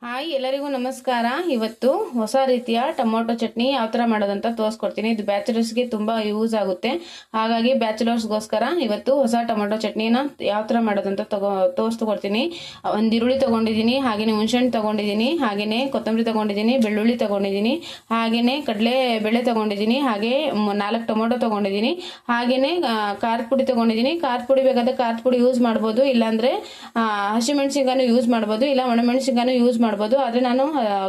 Hi ಎಲ್ಲರಿಗೂ ನಮಸ್ಕಾರ. ಇವತ್ತು ಹೊಸ ರೀತಿಯ ಟೊಮೊಟೊ ಚಟ್ನಿ ಯಾವ ತರ ಮಾಡೋದಂತ ತೋರಿಸ್ಕೊಡ್ತೀನಿ. ಇದು ಬ್ಯಾಚುಲರ್ಸ್ಗೆ ತುಂಬಾ ಯೂಸ್ ಆಗುತ್ತೆ. ಹಾಗಾಗಿ ಬ್ಯಾಚುಲರ್ಸ್ಗೋಸ್ಕರ ಇವತ್ತು ಹೊಸ ಟೊಮೊಟೊ ಚಟ್ನಿನ ಯಾವ ತರ ಮಾಡೋದಂತ ತೋರಿಸ್ಕೊಡ್ತೀನಿ. ಒಂದು ಈರುಳ್ಳಿ ತಗೊಂಡಿದ್ದೀನಿ, ಹಾಗೇನೆ ಹುಣಸೆಹಣ್ಣು ತಗೊಂಡಿದ್ದೀನಿ, ಹಾಗೇನೆ ಕೊತ್ತಂಬರಿ ತಗೊಂಡಿದ್ದೀನಿ, ಬೆಳ್ಳುಳ್ಳಿ ತಗೊಂಡಿದ್ದೀನಿ, ಹಾಗೇನೆ ಕಡಲೆ ಬೇಳೆ ತಗೊಂಡಿದ್ದೀನಿ, ಹಾಗೆ 4 ಟೊಮೊಟೊ ತಗೊಂಡಿದ್ದೀನಿ, ಹಾಗೇನೆ ಖಾರದ ಪುಡಿ ತಗೊಂಡಿದ್ದೀನಿ. ಖಾರದ ಪುಡಿ ಬೇಕಾದ್ರೆ ಖಾರದ ಪುಡಿ ಯೂಸ್ ಮಾಡ್ಬೋದು, ಇಲ್ಲಾಂದ್ರೆ ಹಸಿಮೆಣಸಿನಕಾಯಿ ಯೂಸ್ ಮಾಡ್ಬೋದು, ಇಲ್ಲ ಒಣಮೆಣಸಿನಕಾಯಿ ಯೂಸ್ ಮಾಡ್ಬೋದು. ಆದ್ರೆ ನಾನು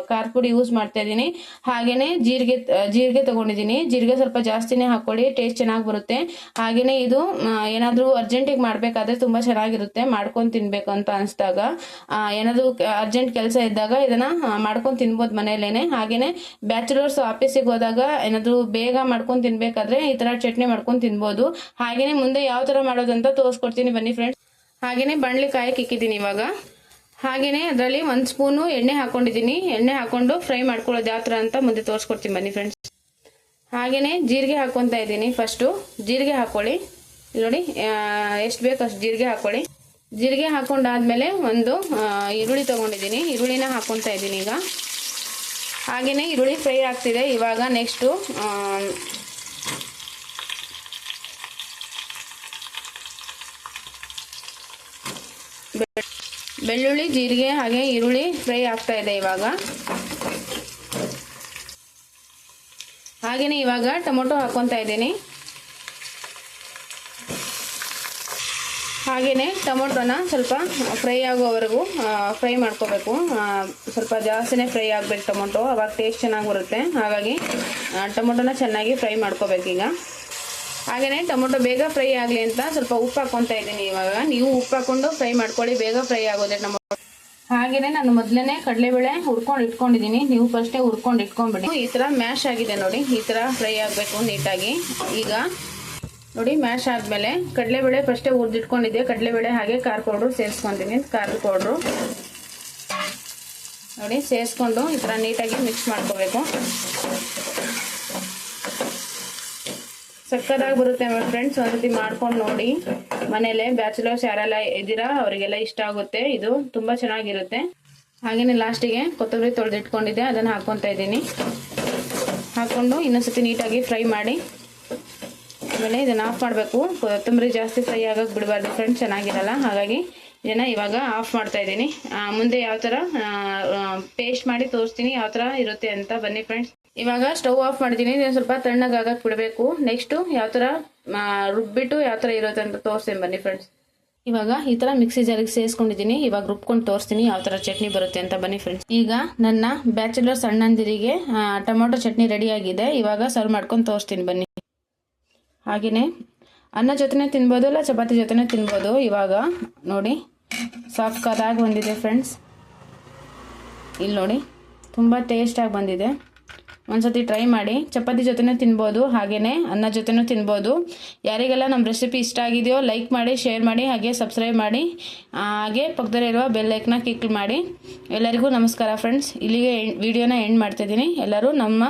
ಖಾರದ ಪುಡಿ ಯೂಸ್ ಮಾಡ್ತಾ ಇದ್ದೀನಿ. ಹಾಗೇನೆ ಜೀರಿಗೆ ತಗೊಂಡಿದ್ದೀನಿ. ಜೀರಿಗೆ ಸ್ವಲ್ಪ ಜಾಸ್ತಿನೇ ಹಾಕೊಳ್ಳಿ, ಟೇಸ್ಟ್ ಚೆನ್ನಾಗಿ ಬರುತ್ತೆ. ಹಾಗೇನೆ ಇದು ಏನಾದ್ರೂ ಅರ್ಜೆಂಟಿಗೆ ಮಾಡ್ಬೇಕಾದ್ರೆ ತುಂಬಾ ಚೆನ್ನಾಗಿರುತ್ತೆ. ಮಾಡ್ಕೊಂಡು ತಿನ್ಬೇಕು ಅಂತ ಅನ್ಸ್ದಾಗ, ಏನಾದ್ರು ಅರ್ಜೆಂಟ್ ಕೆಲಸ ಇದ್ದಾಗ ಇದನ್ನ ಮಾಡ್ಕೊಂಡು ತಿನ್ಬೋದು ಮನೇಲೇನೆ. ಹಾಗೇನೆ ಬ್ಯಾಚುಲರ್ಸ್ ಆಫೀಸಿಗೆ ಹೋದಾಗ ಏನಾದ್ರು ಬೇಗ ಮಾಡ್ಕೊಂಡು ತಿನ್ಬೇಕಾದ್ರೆ ಈ ತರ ಚಟ್ನಿ ಮಾಡ್ಕೊಂಡು ತಿನ್ಬೋದು. ಹಾಗೇನೆ ಮುಂದೆ ಯಾವ ತರ ಮಾಡೋದಂತ ತೋರಿಸ್ಕೊಡ್ತೀನಿ, ಬನ್ನಿ ಫ್ರೆಂಡ್ಸ್. ಹಾಗೇನೆ ಬಾಣಲಿ ಕಾಯಕ್ಕೆ ಇಕ್ಕಿದ್ದೀನಿ ಇವಾಗ. ಹಾಗೇನೆ ಅದರಲ್ಲಿ 1 ಸ್ಪೂನು ಎಣ್ಣೆ ಹಾಕೊಂಡಿದ್ದೀನಿ. ಎಣ್ಣೆ ಹಾಕೊಂಡು ಫ್ರೈ ಮಾಡ್ಕೊಳ್ಳೋದು ಯಾವ ತರ ಅಂತ ಮುಂದೆ ತೋರಿಸ್ಕೊಡ್ತೀನಿ, ಬನ್ನಿ ಫ್ರೆಂಡ್ಸ್. ಹಾಗೇನೆ ಜೀರಿಗೆ ಹಾಕೊಂತ ಇದ್ದೀನಿ. ಫಸ್ಟು ಜೀರಿಗೆ ಹಾಕೊಳ್ಳಿ, ನೋಡಿ ಎಷ್ಟು ಬೇಕು ಅಷ್ಟು ಜೀರಿಗೆ ಹಾಕೊಳ್ಳಿ. ಜೀರಿಗೆ ಹಾಕೊಂಡಾದ್ಮೇಲೆ ಒಂದು ಈರುಳ್ಳಿ ತಗೊಂಡಿದ್ದೀನಿ, ಈರುಳ್ಳಿನ ಹಾಕೊಂತ ಇದ್ದೀನಿ ಈಗ. ಹಾಗೇನೆ ಈರುಳ್ಳಿ ಫ್ರೈ ಆಗ್ತಿದೆ. ಇವಾಗ ನೆಕ್ಸ್ಟು ಬೆಳ್ಳುಳ್ಳಿ, ಜೀರಿಗೆ ಹಾಗೆ ಈರುಳ್ಳಿ ಫ್ರೈ ಆಗ್ತಾ ಇದೆ ಇವಾಗ. ಹಾಗೇನೆ ಇವಾಗ ಟೊಮೊಟೊ ಹಾಕೊಂತ ಇದ್ದೀನಿ. ಹಾಗೇನೆ ಟೊಮೊಟೊನ ಸ್ವಲ್ಪ ಫ್ರೈ ಆಗೋವರೆಗೂ ಫ್ರೈ ಮಾಡ್ಕೋಬೇಕು. ಸ್ವಲ್ಪ ಜಾಸ್ತಿನೇ ಫ್ರೈ ಆಗ್ಬೇಕು ಟೊಮೊಟೊ, ಅವಾಗ ಟೇಸ್ಟ್ ಚೆನ್ನಾಗಿ ಬರುತ್ತೆ. ಹಾಗಾಗಿ ಟೊಮೊಟೊನ ಚೆನ್ನಾಗಿ ಫ್ರೈ ಮಾಡ್ಕೋಬೇಕೀಗ. ಹಾಗೇನೆ ಟೊಮೊಟೊ ಬೇಗ ಫ್ರೈ ಆಗಲಿ ಅಂತ ಸ್ವಲ್ಪ ಉಪ್ಪು ಹಾಕೊಂತ ಇದ್ದೀನಿ ಇವಾಗ. ನೀವು ಉಪ್ಪು ಹಾಕೊಂಡು ಫ್ರೈ ಮಾಡ್ಕೊಳ್ಳಿ, ಬೇಗ ಫ್ರೈ ಆಗೋದೆ ಟೊಮೊಟೊ. ಹಾಗೇನೆ ನಾನು ಮೊದಲನೇ ಕಡಲೆಬೇಳೆ ಹುರ್ಕೊಂಡು ಇಟ್ಕೊಂಡಿದ್ದೀನಿ. ನೀವು ಫಸ್ಟೇ ಹುರ್ಕೊಂಡು ಇಟ್ಕೊಂಡ್ಬಿಡಿ. ಈ ತರ ಮ್ಯಾಶ್ ಆಗಿದೆ ನೋಡಿ, ಈ ತರ ಫ್ರೈ ಆಗಬೇಕು ನೀಟಾಗಿ. ಈಗ ನೋಡಿ ಮ್ಯಾಶ್ ಆದ್ಮೇಲೆ ಕಡಲೆಬೇಳೆ ಫಸ್ಟೇ ಹುರಿದಿಟ್ಕೊಂಡಿದ್ದೆ. ಕಡಲೆಬೇಳೆ ಹಾಗೆ ಖಾರ ಪೌಡ್ರು ಸೇರಿಸ್ಕೊಂಡಿದ್ದೀನಿ. ಖಾರದ ಪೌಡ್ರು ನೋಡಿ ಸೇರಿಸ್ಕೊಂಡು ಈ ತರ ನೀಟಾಗಿ ಮಿಕ್ಸ್ ಮಾಡ್ಕೋಬೇಕು. ಸಕ್ಕತ್ತಾಗಿ ಬರುತ್ತೆ ಫ್ರೆಂಡ್ಸ್, ಒಂದ್ಸತಿ ಮಾಡ್ಕೊಂಡು ನೋಡಿ ಮನೇಲೆ. ಬ್ಯಾಚುಲರ್ಸ್ ಯಾರೆಲ್ಲ ಇದ್ದೀರಾ ಅವರಿಗೆಲ್ಲ ಇಷ್ಟ ಆಗುತ್ತೆ, ಇದು ತುಂಬಾ ಚೆನ್ನಾಗಿರುತ್ತೆ. ಹಾಗೇನೆ ಲಾಸ್ಟಿಗೆ ಕೊತ್ತಂಬರಿ ತೊಳೆದಿಟ್ಕೊಂಡಿದ್ದೆ, ಅದನ್ನು ಹಾಕೊಂತ ಇದ್ದೀನಿ. ಹಾಕೊಂಡು ಇನ್ನೊಂದ್ಸತಿ ನೀಟಾಗಿ ಫ್ರೈ ಮಾಡಿ ಆಮೇಲೆ ಇದನ್ನ ಆಫ್ ಮಾಡಬೇಕು. ಕೊತ್ತಂಬರಿ ಜಾಸ್ತಿ ಫ್ರೈ ಆಗಕ್ಕೆ ಬಿಡಬಾರ್ದು ಫ್ರೆಂಡ್ಸ್, ಚೆನ್ನಾಗಿರಲ್ಲ. ಹಾಗಾಗಿ ಇದನ್ನ ಇವಾಗ ಆಫ್ ಮಾಡ್ತಾ ಇದ್ದೀನಿ. ಮುಂದೆ ಯಾವ ತರ ಪೇಸ್ಟ್ ಮಾಡಿ ತೋರಿಸ್ತೀನಿ ಯಾವ ತರ ಇರುತ್ತೆ ಅಂತ, ಬನ್ನಿ ಫ್ರೆಂಡ್ಸ್. ಇವಾಗ ಸ್ಟವ್ ಆಫ್ ಮಾಡಿದ್ದೀನಿ. ಸ್ವಲ್ಪ ತಣ್ಣಗಾಗಕ್ಕೆ ಬಿಡಬೇಕು. ನೆಕ್ಸ್ಟ್ ಯಾವ ತರ ರುಬ್ಬಿಟ್ಟು ಯಾವ ತರ ಇರುತ್ತೆ ಅಂತ ತೋರಿಸ್ತೀನಿ, ಬನ್ನಿ ಫ್ರೆಂಡ್ಸ್. ಇವಾಗ ಈ ತರ ಮಿಕ್ಸಿ ಜಾರಿಗೆ ಸೇರಿಸ್ಕೊಂಡಿದ್ದೀನಿ. ಇವಾಗ ರುಬ್ಕೊಂಡು ತೋರಿಸ್ತೀನಿ ಯಾವ ತರ ಚಟ್ನಿ ಬರುತ್ತೆ ಅಂತ, ಬನ್ನಿ ಫ್ರೆಂಡ್ಸ್. ಈಗ ನನ್ನ ಬ್ಯಾಚುಲರ್ಸ್ ಅಣ್ಣಂದಿರಿಗೆ ಟೊಮೊಟೊ ಚಟ್ನಿ ರೆಡಿ ಆಗಿದೆ. ಇವಾಗ ಸರ್ವ್ ಮಾಡ್ಕೊಂಡು ತೋರಿಸ್ತೀನಿ, ಬನ್ನಿ. ಹಾಗೇನೆ ಅನ್ನ ಜೊತೆನೆ ತಿನ್ಬೋದು, ಇಲ್ಲ ಚಪಾತಿ ಜೊತೆನೆ ತಿನ್ಬೋದು. ಇವಾಗ ನೋಡಿ ಸಾಫ್ಟಾಗಿ ಬಂದಿದೆ ಫ್ರೆಂಡ್ಸ್. ಇಲ್ಲಿ ನೋಡಿ ತುಂಬ ಟೇಸ್ಟಾಗಿ ಬಂದಿದೆ. ಒಂದ್ಸತಿ ಟ್ರೈ ಮಾಡಿ. ಚಪಾತಿ ಜೊತೆನೂ ತಿನ್ಬೋದು, ಹಾಗೇನೆ ಅನ್ನ ಜೊತೆನೂ ತಿನ್ಬೋದು. ಯಾರಿಗೆಲ್ಲ ನಮ್ಮ ರೆಸಿಪಿ ಇಷ್ಟ ಆಗಿದೆಯೋ ಲೈಕ್ ಮಾಡಿ, ಶೇರ್ ಮಾಡಿ, ಹಾಗೆ ಸಬ್ಸ್ಕ್ರೈಬ್ ಮಾಡಿ, ಹಾಗೆ ಪಕ್ಕದಲ್ಲಿರುವ ಬೆಲ್ ಐಕನ್ನ ಕ್ಲಿಕ್ ಮಾಡಿ. ಎಲ್ಲರಿಗೂ ನಮಸ್ಕಾರ ಫ್ರೆಂಡ್ಸ್. ಇಲ್ಲಿಗೆ ವಿಡಿಯೋನ ಎಂಡ್ ಮಾಡ್ತಿದ್ದೀನಿ. ಎಲ್ಲರೂ ನಮ್ಮ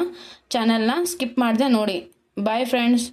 ಚಾನಲ್ನ ಸ್ಕಿಪ್ ಮಾಡದೆ ನೋಡಿ. Bye friends.